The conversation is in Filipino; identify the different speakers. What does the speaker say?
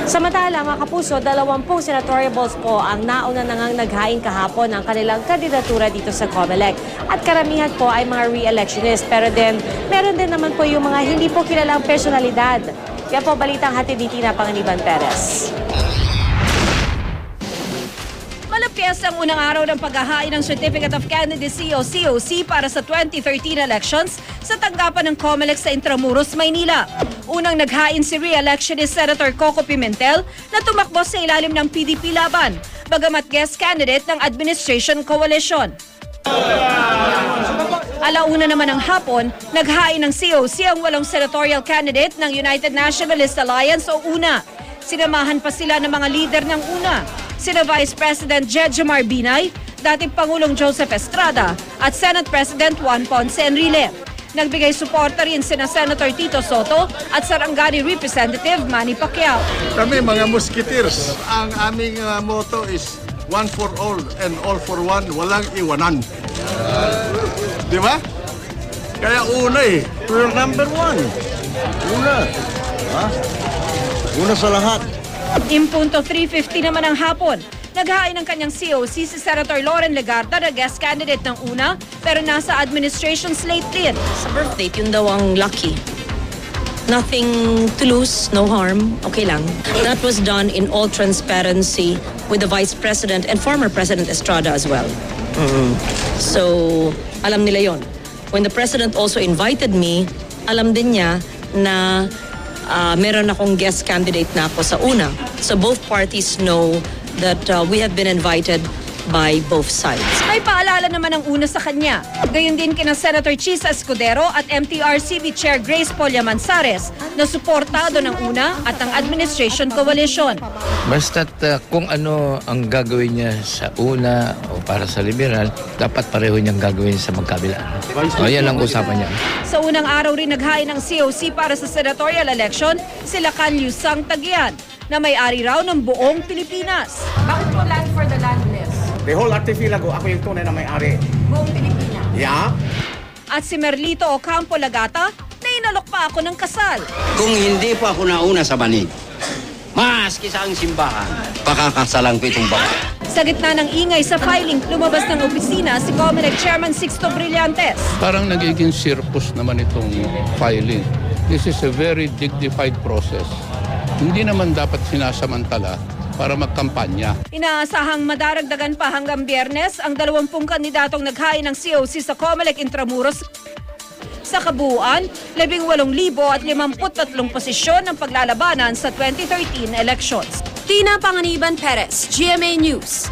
Speaker 1: Samantala, mga kapuso, 20 senatorial balls po ang nauna nang naghain kahapon ng kanilang kandidatura dito sa COMELEC. At karamihan po ay mga re-electionist. Pero meron din naman po yung mga hindi po kilalang personalidad. Kaya po balitang hatid ni Tina Panganiban Perez.
Speaker 2: Malapyas ang unang araw ng paghahain ng Certificate of Candidacy o COC para sa 2013 elections sa tanggapan ng COMELEC sa Intramuros, Maynila. Unang naghain si re-electionist Senator Coco Pimentel na tumakbo sa ilalim ng PDP laban, bagamat guest candidate ng Administration Coalition. Alauna naman ng hapon, naghain ng COC ang 8 senatorial candidate ng United Nationalist Alliance o UNA. Sinamahan pa sila ng mga leader ng UNA, sina Vice President Jejomar Binay, dating Pangulong Joseph Estrada at Senate President Juan Ponce Enrile. Nagbigay suporta rin sina Senator Tito Soto at Sarangani Representative Manny Pacquiao.
Speaker 3: Kami mga Musketeers, ang aming motto is one for all and all for one, walang iwanan. Di ba? Kaya una we're number one. Una. Ha? Una sa lahat.
Speaker 2: Impunto 3:50 naman ang hapon. Naghain ng kanyang COC si Senator Loren Legarda na guest candidate ng UNA pero nasa administration slate din.
Speaker 4: Sa birthday, yun daw ang lucky. Nothing to lose, no harm, okay lang. That was done in all transparency with the Vice President and former President Estrada as well. So, alam nila yon. When the President also invited me, alam din niya na meron akong guest candidate na ako sa UNA. So both parties know that we have been invited by both sides.
Speaker 2: May paalala naman ang UNA sa kanya. Gayon din kina Senator Chis Escudero at MTRCB Chair Grace Polla Manzares na suportado ng UNA at ng Administration Coalition.
Speaker 5: Basta't kung ano ang gagawin niya sa UNA o para sa liberal, dapat pareho niyang gagawin sa magkabila. O yan ang usapan niya.
Speaker 2: Sa unang araw rin naghain ng COC para sa senatorial election, sila Canlu Sang Tagian na may-ari raw ng buong Pilipinas.
Speaker 1: Bakit po land for the landless?
Speaker 6: The whole archipelago, ako yung tunay na may-ari.
Speaker 1: Buong Pilipinas?
Speaker 6: Yeah.
Speaker 2: At si Merlito Ocampo Lagata na inalok pa ako ng kasal.
Speaker 7: Kung hindi pa ako nauna sa banig, maski sa ang simbahan, pakakasalan ko itong baka.
Speaker 2: Sa gitna ng ingay sa filing, lumabas ng opisina si COMELEC Chairman Sixto Brillantes.
Speaker 8: Parang nagiging circus naman itong filing. This is a very dignified process. Hindi naman dapat sinasamantala para magkampanya.
Speaker 2: Inaasahang madaragdagan pa hanggang Biyernes ang 20 kandidatong naghain ng COC sa COMELEC Intramuros. Sa kabuuan, 18,053 posisyon ng paglalabanan sa 2013 elections.
Speaker 1: Tina Panganiban Perez, GMA News.